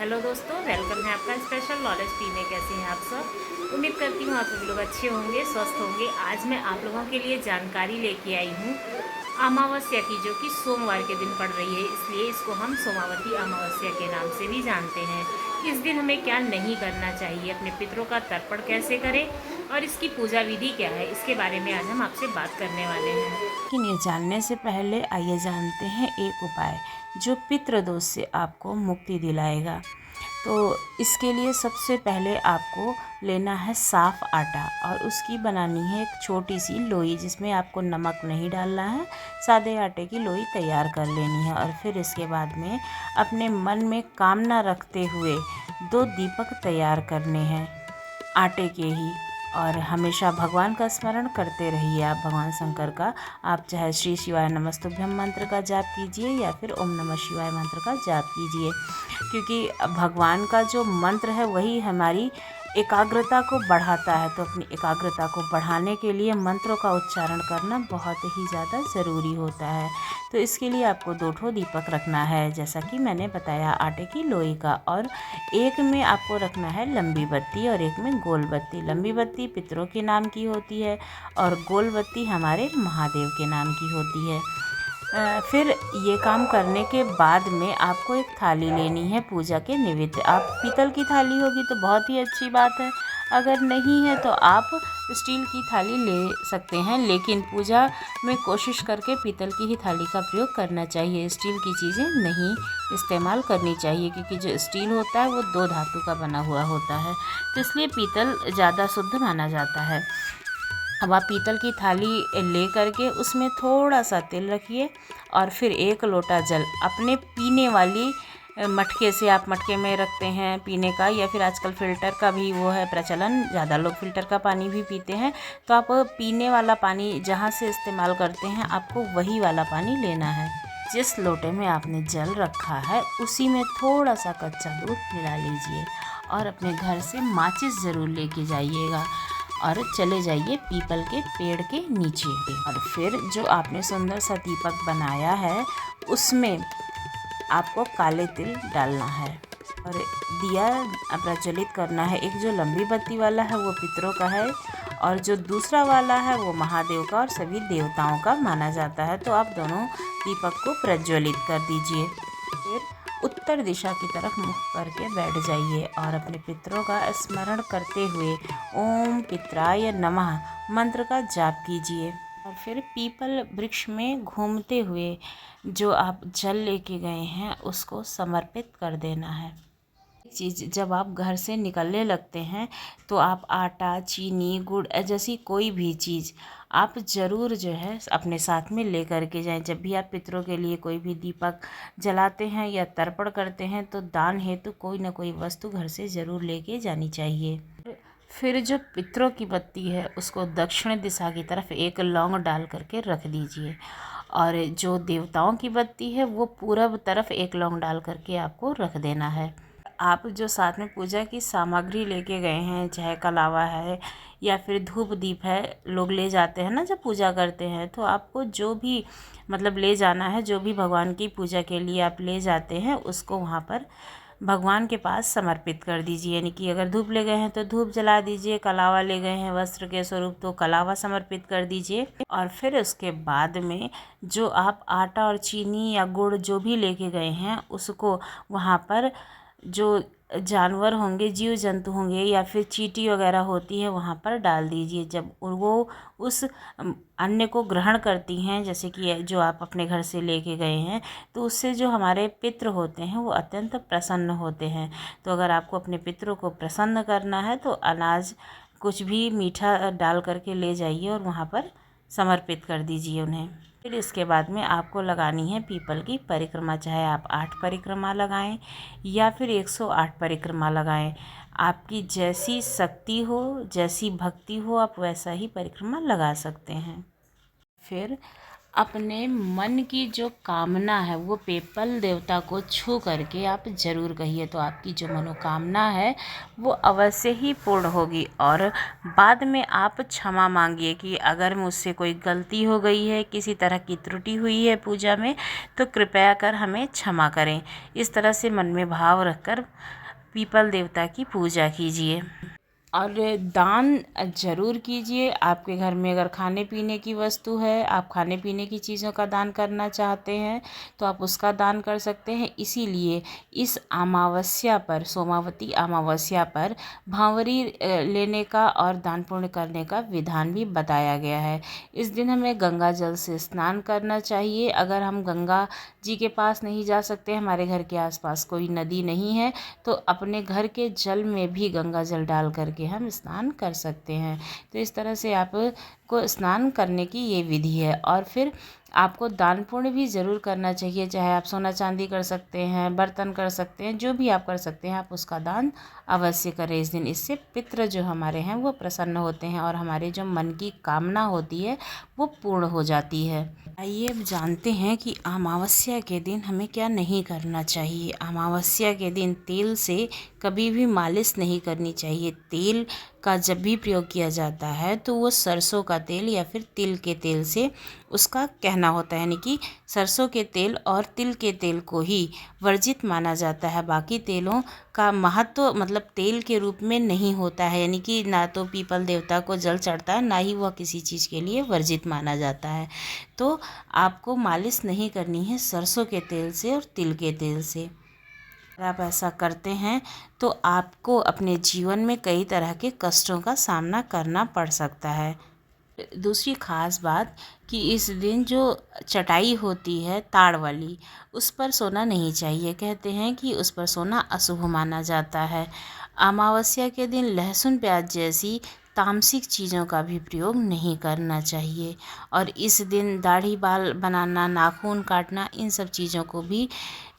Hello दोस्तों, welcome है आपका स्पेशल नॉलेज टी में। कैसे हैं आप सब? उम्मीद करती हूँ आप सभी लोग अच्छे होंगे, स्वस्थ होंगे। आज मैं आप लोगों के लिए जानकारी लेके आई हूँ अमावस्या की, जो कि सोमवार के दिन पड़ रही है, इसलिए इसको हम सोमावती अमावस्या के नाम से भी जानते हैं। इस दिन हमें क्या नहीं करना चाहिए, अपने पितरों का तर्पण कैसे करें और इसकी पूजा विधि क्या है, इसके बारे में आज हम आपसे बात करने वाले हैं। लेकिन ये जानने से पहले आइए जानते हैं एक उपाय जो पितृदोष से आपको मुक्ति दिलाएगा। तो इसके लिए सबसे पहले आपको लेना है साफ़ आटा और उसकी बनानी है एक छोटी सी लोई, जिसमें आपको नमक नहीं डालना है। सादे आटे की लोई तैयार कर लेनी है और फिर इसके बाद में अपने मन में कामना रखते हुए 2 दीपक तैयार करने हैं आटे के ही। और हमेशा भगवान का स्मरण करते रहिए आप, भगवान शंकर का। आप चाहे श्री शिवाय नमस्तुभ्यम मंत्र का जाप कीजिए या फिर ओम नमः शिवाय मंत्र का जाप कीजिए, क्योंकि भगवान का जो मंत्र है वही हमारी एकाग्रता को बढ़ाता है। तो अपनी एकाग्रता को बढ़ाने के लिए मंत्रों का उच्चारण करना बहुत ही ज़्यादा ज़रूरी होता है। तो इसके लिए आपको 2 ठो दीपक रखना है, जैसा कि मैंने बताया आटे की लोई का। और एक में आपको रखना है लंबी बत्ती और एक में गोल बत्ती। लंबी बत्ती पितरों के नाम की होती है और गोल बत्ती हमारे महादेव के नाम की होती है। फिर ये काम करने के बाद में आपको एक थाली लेनी है पूजा के निमित्त। आप पीतल की थाली होगी तो बहुत ही अच्छी बात है, अगर नहीं है तो आप स्टील की थाली ले सकते हैं, लेकिन पूजा में कोशिश करके पीतल की ही थाली का प्रयोग करना चाहिए। स्टील की चीज़ें नहीं इस्तेमाल करनी चाहिए, क्योंकि जो स्टील होता है वो 2 धातु का बना हुआ होता है, तो इसलिए पीतल ज़्यादा शुद्ध माना जाता है। अब आप पीतल की थाली ले करके उसमें थोड़ा सा तेल रखिए और फिर 1 लोटा जल अपने पीने वाली मटके से, आप मटके में रखते हैं पीने का या फिर आजकल फ़िल्टर का भी वो है प्रचलन, ज़्यादा लोग फ़िल्टर का पानी भी पीते हैं। तो आप पीने वाला पानी जहाँ से इस्तेमाल करते हैं आपको वही वाला पानी लेना है। जिस लोटे में आपने जल रखा है उसी में थोड़ा सा कच्चा दूध मिला लीजिए और अपने घर से माचिस ज़रूर लेके जाइएगा और चले जाइए पीपल के पेड़ के नीचे। और फिर जो आपने सुंदर सा दीपक बनाया है उसमें आपको काले तिल डालना है और दिया प्रज्वलित करना है। एक जो लंबी बत्ती वाला है वो पितरों का है और जो दूसरा वाला है वो महादेव का और सभी देवताओं का माना जाता है। तो आप दोनों दीपक को प्रज्वलित कर दीजिए। फिर उत्तर दिशा की तरफ मुख करके बैठ जाइए और अपने पितरों का स्मरण करते हुए ओम पितराय नमः मंत्र का जाप कीजिए। और फिर पीपल वृक्ष में घूमते हुए जो आप जल लेके गए हैं उसको समर्पित कर देना है। चीज़ जब आप घर से निकलने लगते हैं तो आप आटा, चीनी, गुड़ जैसी कोई भी चीज़ आप ज़रूर जो है अपने साथ में ले कर के जाएं। जब भी आप पितरों के लिए कोई भी दीपक जलाते हैं या तर्पण करते हैं तो दान हेतु कोई ना कोई वस्तु घर से ज़रूर लेके जानी चाहिए। फिर जो पितरों की बत्ती है उसको दक्षिण दिशा की तरफ 1 लौंग डाल करके रख दीजिए और जो देवताओं की बत्ती है वो पूरब तरफ 1 लौंग डाल करके आपको रख देना है। आप जो साथ में पूजा की सामग्री लेके गए हैं, चाहे कलावा है या फिर धूप दीप है, लोग ले जाते हैं ना जब पूजा करते हैं, तो आपको जो भी मतलब ले जाना है, जो भी भगवान की पूजा के लिए आप ले जाते हैं उसको वहाँ पर भगवान के पास समर्पित कर दीजिए। यानी कि अगर धूप ले गए हैं तो धूप जला दीजिए, कलावा ले गए हैं वस्त्र के स्वरूप तो कलावा समर्पित कर दीजिए। और फिर उसके बाद में जो आप आटा और चीनी या गुड़ जो भी लेके गए हैं उसको वहाँ पर जो जानवर होंगे, जीव जंतु होंगे या फिर चींटी वगैरह होती है वहाँ पर डाल दीजिए। जब वो उस अन्न को ग्रहण करती हैं, जैसे कि जो आप अपने घर से लेके गए हैं, तो उससे जो हमारे पितृ होते हैं वो अत्यंत प्रसन्न होते हैं। तो अगर आपको अपने पितरों को प्रसन्न करना है तो अनाज कुछ भी मीठा डाल करके ले जाइए और वहाँ पर समर्पित कर दीजिए उन्हें। फिर इसके बाद में आपको लगानी है पीपल की परिक्रमा, चाहे आप 8 परिक्रमा लगाएं या फिर 108 परिक्रमा लगाएं। आपकी जैसी शक्ति हो, जैसी भक्ति हो, आप वैसा ही परिक्रमा लगा सकते हैं। फिर अपने मन की जो कामना है वो पीपल देवता को छू करके आप ज़रूर कहिए, तो आपकी जो मनोकामना है वो अवश्य ही पूर्ण होगी। और बाद में आप क्षमा मांगिए कि अगर मुझसे कोई गलती हो गई है, किसी तरह की त्रुटि हुई है पूजा में, तो कृपया कर हमें क्षमा करें। इस तरह से मन में भाव रखकर पीपल देवता की पूजा कीजिए। और दान ज़रूर कीजिए। आपके घर में अगर खाने पीने की वस्तु है, आप खाने पीने की चीज़ों का दान करना चाहते हैं, तो आप उसका दान कर सकते हैं। इसीलिए इस अमावस्या पर, सोमावती अमावस्या पर भांवरी लेने का और दान पुण्य करने का विधान भी बताया गया है। इस दिन हमें गंगा जल से स्नान करना चाहिए। अगर हम गंगा जी के पास नहीं जा सकते, हमारे घर के आसपास कोई नदी नहीं है, तो अपने घर के जल में भी गंगा जल डाल करके हम स्नान कर सकते हैं। तो इस तरह से आप को स्नान करने की ये विधि है। और फिर आपको दान पुण्य भी ज़रूर करना चाहिए, चाहे आप सोना चांदी कर सकते हैं, बर्तन कर सकते हैं, जो भी आप कर सकते हैं, आप उसका दान अवश्य करें इस दिन। इससे पितृ जो हमारे हैं वो प्रसन्न होते हैं और हमारे जो मन की कामना होती है वो पूर्ण हो जाती है। आइए अब जानते हैं कि अमावस्या के दिन हमें क्या नहीं करना चाहिए। अमावस्या के दिन तेल से कभी भी मालिश नहीं करनी चाहिए। तेल का जब भी प्रयोग किया जाता है तो वो सरसों का तेल या फिर तिल के तेल से उसका कहना होता है, यानी कि सरसों के तेल और तिल के तेल को ही वर्जित माना जाता है। बाकी तेलों का महत्व मतलब तेल के रूप में नहीं होता है, यानी कि ना तो पीपल देवता को जल चढ़ता है, ना ही वह किसी चीज़ के लिए वर्जित माना जाता है। तो आपको मालिश नहीं करनी है सरसों के तेल से और तिल के तेल से। अगर आप ऐसा करते हैं तो आपको अपने जीवन में कई तरह के कष्टों का सामना करना पड़ सकता है। दूसरी ख़ास बात कि इस दिन जो चटाई होती है ताड़ वाली, उस पर सोना नहीं चाहिए। कहते हैं कि उस पर सोना अशुभ माना जाता है। अमावस्या के दिन लहसुन प्याज जैसी तामसिक चीज़ों का भी प्रयोग नहीं करना चाहिए। और इस दिन दाढ़ी बाल बनाना, नाखून काटना, इन सब चीज़ों को भी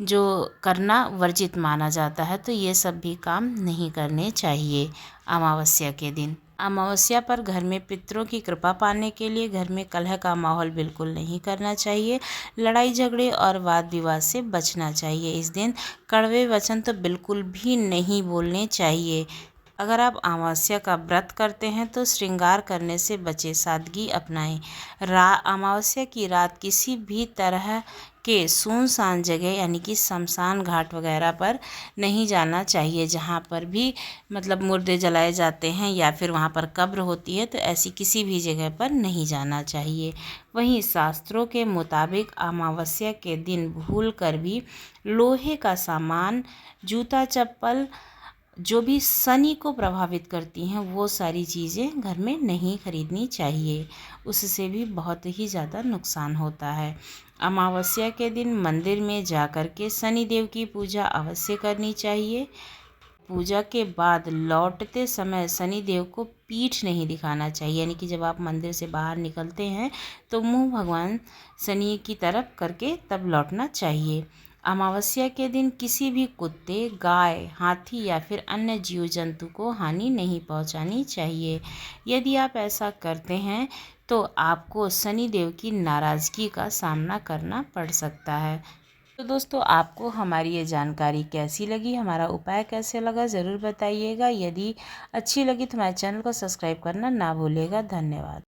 जो करना वर्जित माना जाता है, तो ये सब भी काम नहीं करने चाहिए अमावस्या के दिन। अमावस्या पर घर में पितरों की कृपा पाने के लिए घर में कलह का माहौल बिल्कुल नहीं करना चाहिए। लड़ाई झगड़े और वाद विवाद से बचना चाहिए। इस दिन कड़वे वचन तो बिल्कुल भी नहीं बोलने चाहिए। अगर आप अमावस्या का व्रत करते हैं तो श्रृंगार करने से बचे, सादगी अपनाएं। अमावस्या की रात किसी भी तरह के सुनसान जगह यानी कि शमशान घाट वगैरह पर नहीं जाना चाहिए, जहाँ पर भी मतलब मुर्दे जलाए जाते हैं या फिर वहाँ पर कब्र होती है, तो ऐसी किसी भी जगह पर नहीं जाना चाहिए। वहीं शास्त्रों के मुताबिक अमावस्या के दिन भूल कर भी लोहे का सामान, जूता चप्पल, जो भी शनि को प्रभावित करती हैं, वो सारी चीज़ें घर में नहीं खरीदनी चाहिए। उससे भी बहुत ही ज़्यादा नुकसान होता है। अमावस्या के दिन मंदिर में जाकर के शनि देव की पूजा अवश्य करनी चाहिए। पूजा के बाद लौटते समय शनि देव को पीठ नहीं दिखाना चाहिए, यानी कि जब आप मंदिर से बाहर निकलते हैं तो मुंह भगवान शनि की तरफ करके तब लौटना चाहिए। अमावस्या के दिन किसी भी कुत्ते, गाय, हाथी या फिर अन्य जीव जंतु को हानि नहीं पहुंचानी चाहिए। यदि आप ऐसा करते हैं तो आपको शनि देव की नाराज़गी का सामना करना पड़ सकता है। तो दोस्तों, आपको हमारी ये जानकारी कैसी लगी, हमारा उपाय कैसे लगा, ज़रूर बताइएगा। यदि अच्छी लगी तो हमारे चैनल को सब्सक्राइब करना ना भूलिएगा। धन्यवाद।